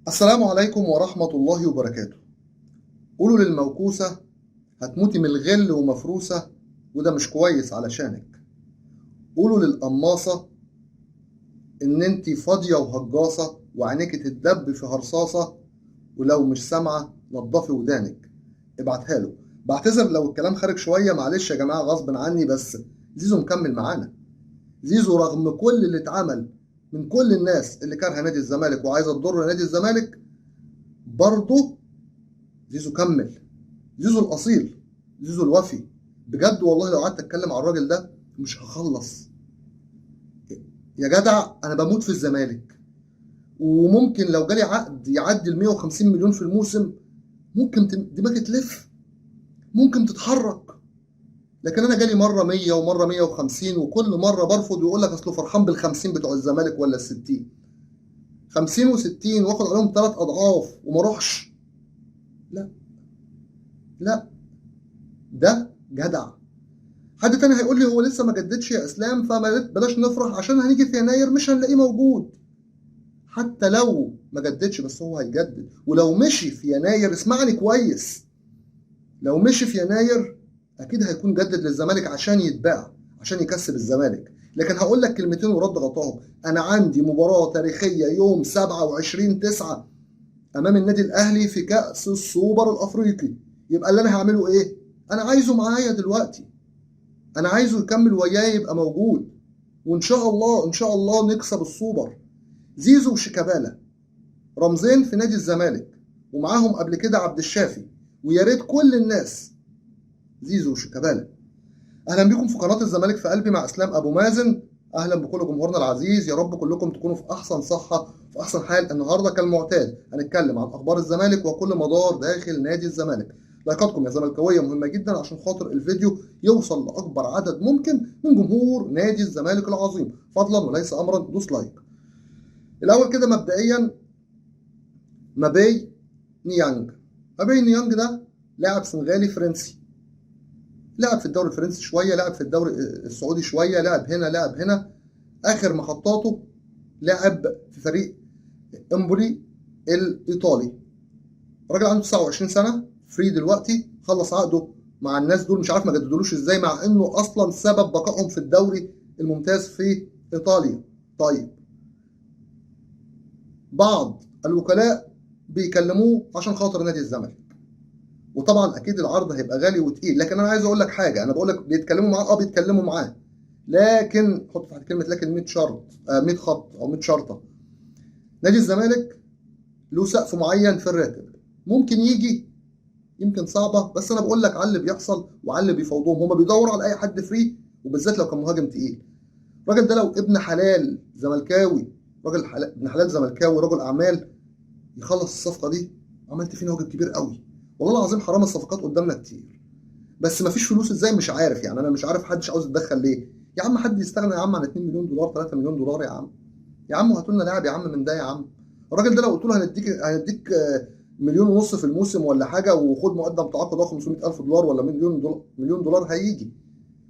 السلام عليكم ورحمة الله وبركاته. قولوا للموكوسة هتموتي من الغل ومفروسة، وده مش كويس علشانك. قولوا للقماصة إن انتي فاضية وهجاصة وعينيكي تتدب في هرصاصة، ولو مش سامعة نضفي ودانك. ابعتها له. بعتذر لو الكلام خارج شوية، معلش يا جماعة غصب عني، بس زيزو مكمل معانا. زيزو رغم كل اللي اتعمل من كل الناس اللي كارهة نادي الزمالك وعايزة تضر نادي الزمالك، برضه زيزو كمل. زيزو الاصيل، زيزو الوفي. بجد والله لو قعدت اتكلم على الراجل ده مش هخلص. يا جدع انا بموت في الزمالك، وممكن لو جالي عقد يعدي ال 150 مليون في الموسم ممكن دماغي تلف، ممكن تتحرك. لكن انا جالي مره 100 ومره 150، وكل مره برفض ويقول لك اصله فرحان بال 50 بتوع الزمالك ولا ال 60. 50 و60 واخد عليهم 3 اضعاف وما اروحش. لا لا، ده جدع. حد تاني هيقول لي هو لسه ما جددش يا اسلام، فبلاش نفرح عشان هنيجي في يناير مش هنلاقيه موجود. حتى لو ما جددش بس هو هيجدد، ولو مشي في يناير اسمعني كويس، لو مشي في يناير اكيد هيكون جدد للزمالك عشان يتباع، عشان يكسب الزمالك. لكن هقول لك كلمتين ورد غطاهم. انا عندي مباراة تاريخية يوم 27/9 امام النادي الاهلي في كأس السوبر الافريقي. يبقى اللي انا هعمله ايه؟ انا عايزه معايا دلوقتي، انا عايزه يكمل وياي يبقى موجود، وان شاء الله ان شاء الله نكسب السوبر. زيزو وشيكابالا رمزين في نادي الزمالك، ومعاهم قبل كده عبد الشافي، ويا ريت كل الناس. زيزو وشيكابالا. اهلا بكم في قناه الزمالك في قلبي مع اسلام ابو مازن. اهلا بكل جمهورنا العزيز، يا رب كلكم تكونوا في احسن صحه في احسن حال. النهارده كالمعتاد هنتكلم عن اخبار الزمالك وكل مدار داخل نادي الزمالك. لايكاتكم يا زملكاويه مهمه جدا عشان خاطر الفيديو يوصل لاكبر عدد ممكن من جمهور نادي الزمالك العظيم. فضلا وليس امرا دوس لايك. الاول كده مبدئيا، مابي نيانج. مابي نيانج ده لاعب سنغالي فرنسي، لعب في الدوري الفرنسي شويه، لعب في الدوري السعودي شويه، لعب هنا لعب هنا. اخر محطاته لعب في فريق امبولي الايطالي. الراجل عنده 29 سنه، فري دلوقتي، خلص عقده مع الناس دول، مش عارف ما جددولوش ازاي مع انه اصلا سبب بقائهم في الدوري الممتاز في ايطاليا. طيب، بعض الوكلاء بيكلموه عشان خاطر نادي الزمالك، وطبعا اكيد العرض هيبقى غالي وتقيل. لكن انا عايز اقول لك حاجه، انا بقول لك بيتكلموا معاه، بيتكلموا معاه، لكن حط تحت كلمه لكن 100 شرط، 100 خط او 100 شرطه. نادي الزمالك له سقف معين في الراتب، ممكن يجي، يمكن صعبه، بس انا بقول لك على اللي بيحصل وعلى اللي بيفاوضوهم. هم بيدوروا على اي حد فري، وبالذات لو كان مهاجم تقيل. الراجل ده لو ابن حلال زملكاوي، ابن حلال زملكاوي رجل اعمال، يخلص الصفقه دي، عملت فينا واجب كبير قوي. والله العظيم حرام، الصفقات قدامنا كتير بس مفيش فلوس ازاي مش عارف. يعني انا مش عارف محدش عاوز يتدخل ليه. يا عم حد يستغنى يا عم عن 2 مليون دولار 3 مليون دولار يا عم. يا عم هاتوا لنا لاعب يا عم من ده يا عم. الراجل ده لو قلت له هنديك مليون ونص في الموسم ولا حاجه، وخد مقدم تعاقد 500,000 دولار ولا مليون دولار هيجي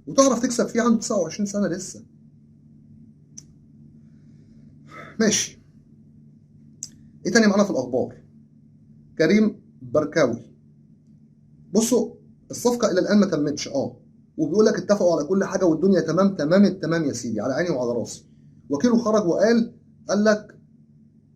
وتعرف تكسب فيه. عنده 29 سنه لسه. ماشي. ايه تاني معانا في الاخبار؟ كريم بركاوي. بصوا، الصفقه الى الان ما تمتش، وبيقول لك اتفقوا على كل حاجه والدنيا تمام تمام التمام يا سيدي، على عيني وعلى راسي. وكيله خرج وقال، قال لك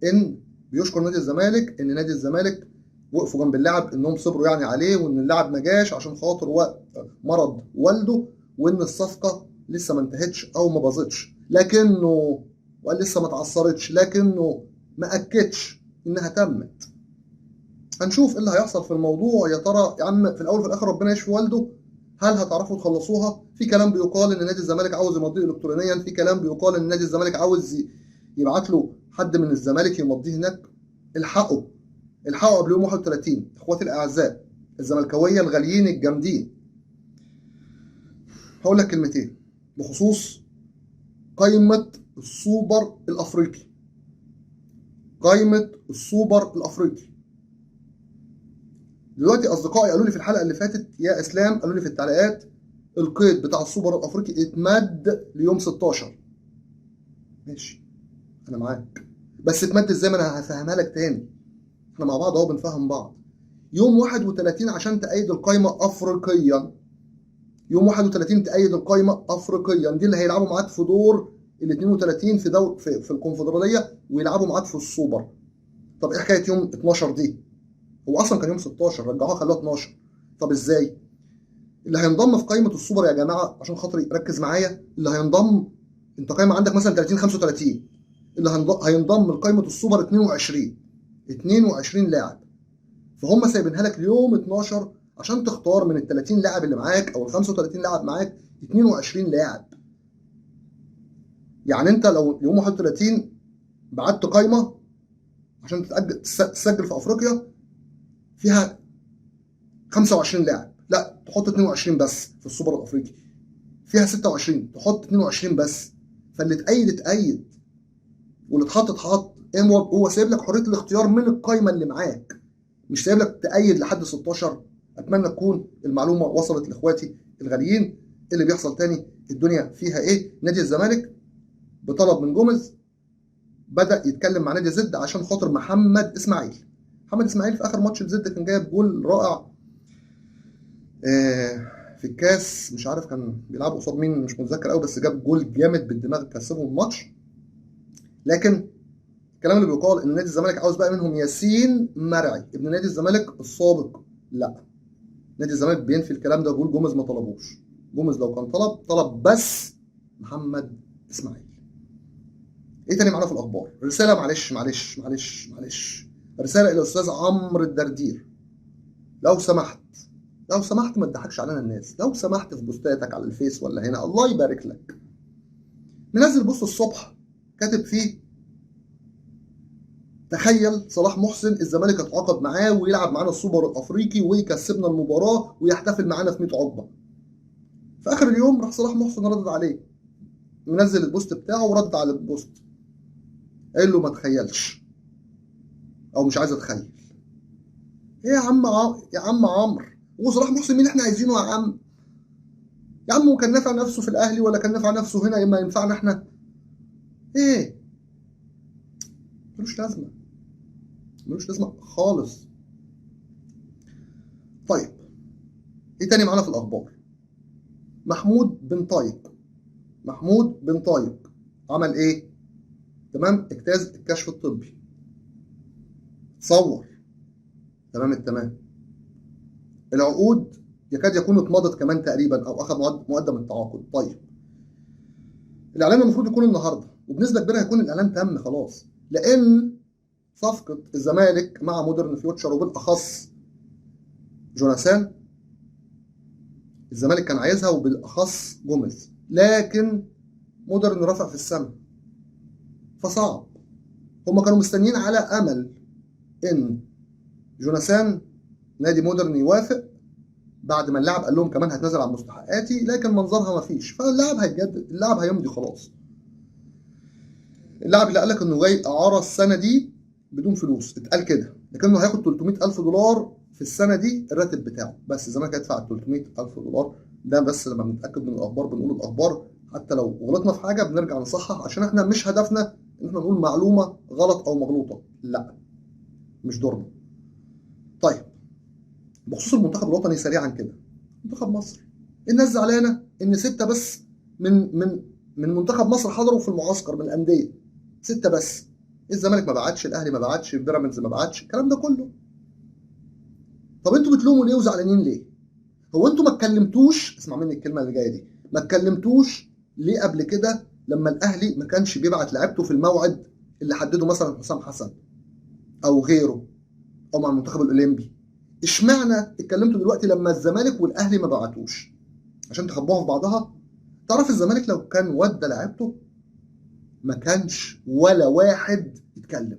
ان بيشكر نادي الزمالك، ان نادي الزمالك وقفوا جنب اللاعب، انهم صبروا يعني عليه، وان اللاعب ما جاش عشان خاطر وقت مرض والده، وان الصفقه لسه ما انتهتش او ما باظتش، لكنه، وقال لسه ما اتعثرتش، لكنه ما اكدش انها تمت. هنشوف ايه اللي هيحصل في الموضوع. يا ترى يا عم، في الاول وفي الاخر ربنا يشفي والده. هل هتعرفوا تخلصوها؟ في كلام بيقال ان نادي الزمالك عاوز يمضيه الكترونيا، في كلام بيقال ان نادي الزمالك عاوز يبعت له حد من الزمالك يمضيه هناك. الحقوا، الحقوا قبل يوم 31 اخواتي الاعزاء الزملكاويه الغاليين الجامدين. هقول لك كلمتين بخصوص قائمه السوبر الافريقي. قائمه السوبر الافريقي دلوقتي اصدقائي قالوا لي في الحلقه اللي فاتت يا اسلام، قالوا لي في التعليقات القيد بتاع السوبر الافريقي اتمد ليوم 16. ماشي، انا معاك، بس اتمد ازاي؟ ما انا هفهمها لك تاني. احنا مع بعض اهو بنفهم بعض. يوم 31 عشان تأيد القايمة أفريقيا. يوم 31 تأيد القايمة أفريقيا، دي اللي هيلعبوا معاك في دور ال 32 في في الكونفدرالية، ويلعبوا معاك في السوبر. طب ايه حكاية يوم 12 دي؟ هو أصلا كان يوم 16، رجعوها خلوها 12. طب ازاي؟ اللي هينضم في قايمة السوبر يا جماعة عشان خاطري ركز معايا، اللي هينضم، انت قايمة عندك مثلا 30 35، اللي هينضم لقايمة السوبر 22 لاعب. فهم سايبينها لك اليوم 12 عشان تختار من ال 30 لاعب اللي معاك او ال 35 لاعب معاك 22 لاعب. يعني انت لو يوم 31 بعت قايمه عشان تسجل في افريقيا فيها 25 لاعب، لا تحط 22 بس. في السوبر الافريقي فيها 26، تحط 22 بس. فاللي اتأيد واللي اتحط. هو سايب لك حريه الاختيار من القايمه اللي معاك، مش سايب لك تأيد لحد 16. اتمنى تكون المعلومه وصلت لاخواتي الغاليين. اللي بيحصل تاني الدنيا فيها ايه؟ نادي الزمالك بطلب من جوميز بدأ يتكلم مع نادي زد عشان خاطر محمد اسماعيل. محمد اسماعيل في اخر ماتش لزد كان جايب جول رائع في الكاس، مش عارف كان بيلعبوا قصاد مين، مش متذكر قوي، بس جاب جول جامد بالدماغ كسبهم الماتش. لكن الكلام اللي بيقال ان نادي الزمالك عاوز بقى منهم ياسين مرعي ابن نادي الزمالك السابق. لا، نادي الزمالك بينفي الكلام ده، بيقول جوميز ما طلبوش. جوميز لو كان طلب بس محمد اسماعيل. ايه تاني معانا في الاخبار؟ رساله، معلش، رساله الى الاستاذ عمرو الدردير. لو سمحت ما تضحكش علينا الناس، لو سمحت في بوستاتك على الفيس ولا هنا، الله يبارك لك. منزل بوست الصبح كاتب فيه تخيل صلاح محسن الزمالك اتعاقد معاه ويلعب معانا السوبر الافريقي ويكسبنا المباراه ويحتفل معانا في 100 عقبه. في اخر اليوم راح صلاح محسن ردد عليه، منزل البوست بتاعه ورد على البوست، قال له ما تخيلش، او مش عايز اتخيل. ايه يا عم عمرو، هو صلاح محسن مين احنا عايزينه يا عم؟ يا عم وكان نافع نفسه في الاهلي ولا كان نافع نفسه هنا ما ينفعنا احنا؟ ايه، ملوش لازمه خالص. طيب ايه تاني معانا في الاخبار؟ محمود بن طايق عمل ايه؟ تمام، اجتاز الكشف الطبي، صور تمام التمام، العقود يكاد يكون اتمضت كمان تقريبا او اخذ مقدم التعاقد. طيب الاعلان المفروض يكون النهارده، وبنسبه كبيره هيكون الاعلان تم خلاص، لان صفقه الزمالك مع مودرن فيوتشر وبالاخص جوناثان، الزمالك كان عايزها وبالاخص جوميز، لكن مودرن رفع في السماء فصعب. هم كانوا مستنيين على امل ان جوناثان نادي مودرن يوافق بعد ما اللاعب قال لهم كمان هتنزل على مستحقاتي، لكن منظرها ما فيش، فاللاعب هيتجدد، اللاعب هيمضي خلاص. اللاعب اللي قال لك انه جاي اعاره السنه دي بدون فلوس اتقال كده، لكنه هياخد 300,000 دولار في السنه دي الراتب بتاعه بس. الزمالك هيدفع 300,000 دولار ده بس. لما بنتاكد من الاخبار بنقول الاخبار، حتى لو غلطنا في حاجه بنرجع نصحح، عشان احنا مش هدفنا ان احنا نقول معلومه غلط او مغلوطه، لا مش دورنا. طيب بخصوص المنتخب الوطني سريعا كده، منتخب مصر الناس زعلانه ان 6 بس من منتخب مصر حضروا في المعسكر من الانديه، 6 بس. الزمالك ما بعتش، الاهلي ما بعتش، بيراميدز ما بعتش، الكلام ده كله. طب انتوا بتلوموا ليه وزعلانين ليه؟ هو انتوا ما اتكلمتوش، اسمع مني الكلمه اللي جايه دي، ما اتكلمتوش ليه قبل كده لما الاهلي ما كانش بيبعت لعيبته في الموعد اللي حدده مثلا حسام حسن او غيره او مع المنتخب الاولمبي؟ اشمعنى اتكلمتوا دلوقتي لما الزمالك والاهلي ما بعتوش؟ عشان تخبوها في بعضها. تعرف الزمالك لو كان ودى لعيبته ما كانش ولا واحد يتكلم،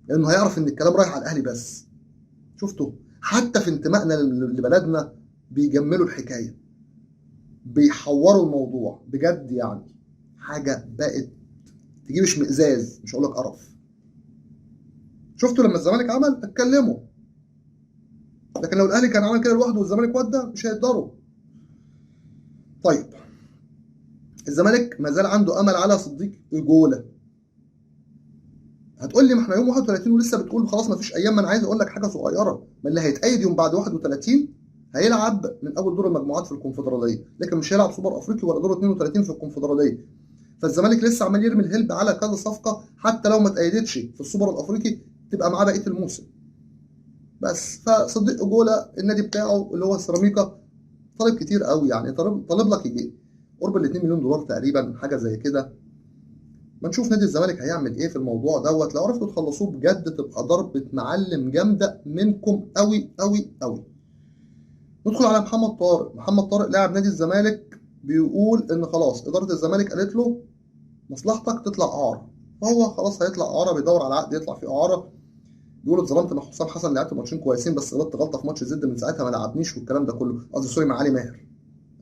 لانه هيعرف ان الكلام رايح على الاهلي بس. شفتوا حتى في انتمائنا لبلدنا بيجملوا الحكايه، بيحوروا الموضوع بجد، يعني حاجه بقت تجيب اشمئزاز، مش هقول لك قرف. شفتوا لما الزمالك عمل اتكلموا، لكن لو الاهلي كان عمل كده لوحده والزمالك ودى مش هيقدروا. طيب الزمالك ما زال عنده امل على صديق اجولا. هتقول لي ما احنا يوم 31 ولسه بتقول خلاص ما فيش ايام. ما انا عايز اقول لك حاجه صغيره، ما اللي هيتأيد يوم بعد 31 هيلعب من اول دور المجموعات في الكونفدراليه، لكن مش هيلعب سوبر افريقي ولا دور 32 في الكونفدراليه. فالزمالك لسه عمال يرمي الهلب على كذا صفقه، حتى لو ما اتأيدتش في السوبر الافريقي تبقى معاه بقيه الموسم. بس فصديق جوله النادي بتاعه اللي هو سيراميكا طالب كتير قوي، يعني طالب لك يجي قرب ال 2 مليون دولار تقريبا، حاجه زي كده. ما نشوف نادي الزمالك هيعمل ايه في الموضوع دوت. لو عرفتوا تخلصوه بجد تبقى ضربه معلم جامده منكم قوي قوي قوي. ندخل على محمد طارق. محمد طارق لاعب نادي الزمالك بيقول ان خلاص اداره الزمالك قالت له مصلحتك تطلع اعاره، فهو خلاص هيطلع اعاره، بيدور على عقد يطلع فيه اعاره. بيقول اتظلمت مع حسام حسن، لعبت ماتشين كويسين بس غلطت غلطه في ماتش زد، من ساعتها ما لعبنيش والكلام ده كله. قصدي سوري، مع علي ماهر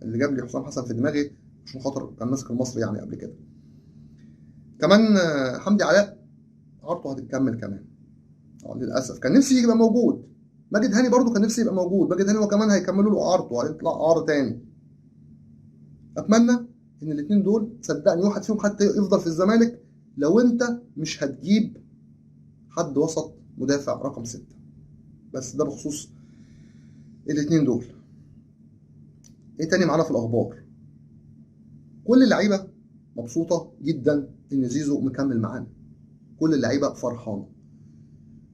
اللي جاب لي حسام حسن في دماغي عشان خاطر كان ماسك المصري يعني قبل كده. كمان حمدي علاء عرضه هتتكمل كمان. للاسف كان نفسي يبقى موجود. ماجد هاني برضو كان نفسي يبقى موجود. ماجد هاني وكمان هيكملوا له عرضه، هيطلع عرض تاني. اتمنى ان الاثنين دول صدقني واحد فيهم حتى يفضل في الزمالك، لو انت مش هتجيب حد وسط مدافع رقم 6. بس ده بخصوص الاثنين دول. ايه تاني معانا في الاخبار؟ كل اللعيبه مبسوطه جدا ان زيزو مكمل معانا، كل اللعيبه فرحانه.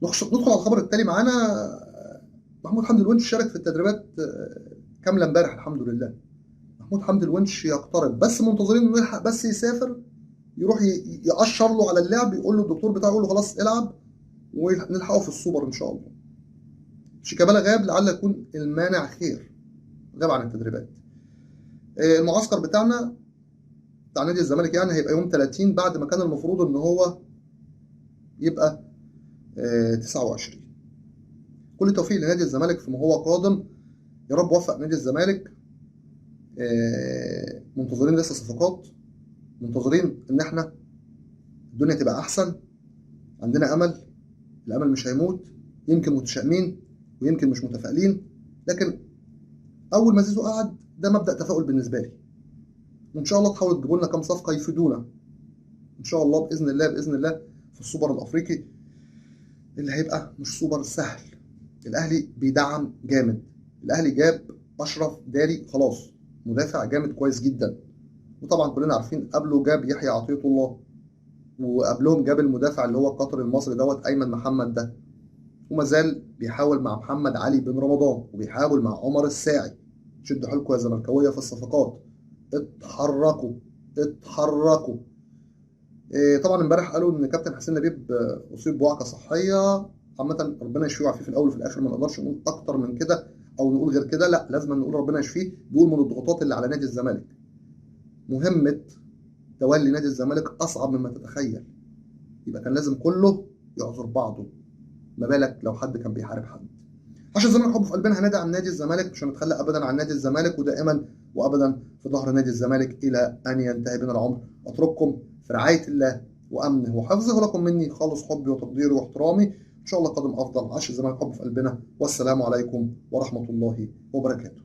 ندخل على الخبر التالي معانا. محمود حمدي الونش شارك في التدريبات كامله امبارح الحمد لله. محمود حمدي الونش يقترب، بس منتظرين انه يلحق بس يسافر يروح يقشر له على اللعب، يقول له الدكتور بتاعه يقول له خلاص العب ونلحقه في السوبر ان شاء الله. شيكابالا غاب، لعل يكون المانع خير، غاب عن التدريبات. المعسكر بتاعنا بتاع نادي الزمالك يعني هيبقى يوم 30 بعد ما كان المفروض ان هو يبقى 29. كل التوفيق لنادي الزمالك فيما هو قادم، يا رب وفق نادي الزمالك. منتظرين لسه صفقات، منتظرين ان احنا الدنيا تبقى احسن، عندنا امل، الامل مش هيموت. يمكن متشائمين ويمكن مش متفائلين، لكن اول ما زيزو قعد ده مبدا تفاؤل بالنسبه لي. وان شاء الله تحاولوا تجيبوا لنا كام صفقه يفيدونا ان شاء الله باذن الله باذن الله في السوبر الافريقي اللي هيبقى مش سوبر سهل. الاهلي بيدعم جامد، الاهلي جاب اشرف داري خلاص، مدافع جامد كويس جدا. وطبعا كلنا عارفين قبله جاب يحيى عطية الله، وقبلهم جاب المدافع اللي هو القطري المصري دوت ايمن محمد ده، وما زال بيحاول مع محمد علي بن رمضان وبيحاول مع عمر الساعي. شدوا حيلكم يا زملكاويه في الصفقات، اتحركوا اتحركوا. طبعا امبارح قالوا ان كابتن حسين لبيب اصيب بوعكه صحيه. عامه ربنا يشفيه ويعافيه في الاول وفي الاخر، ما نقدرش نقول اكتر من كده او نقول غير كده، لا لازم نقول ربنا يشفيه. بيقول من الضغوطات اللي على نادي الزمالك، مهمه تولي نادي الزمالك اصعب مما تتخيل، يبقى كان لازم كله يعذر بعضه، ما بالك لو حد كان بيحارب حد. عشان الزمالك حب في قلبنا هندعم نادي الزمالك، مش هنتخلى ابدا عن نادي الزمالك، ودائما وابدا في ظهر نادي الزمالك الى ان ينتهي بنا العمر. اترككم في رعايه الله وامنه وحفظه، لكم مني خالص حبي وتقديري واحترامي. ان شاء الله قادم افضل. عاش الزمالك حب في قلبنا، والسلام عليكم ورحمه الله وبركاته.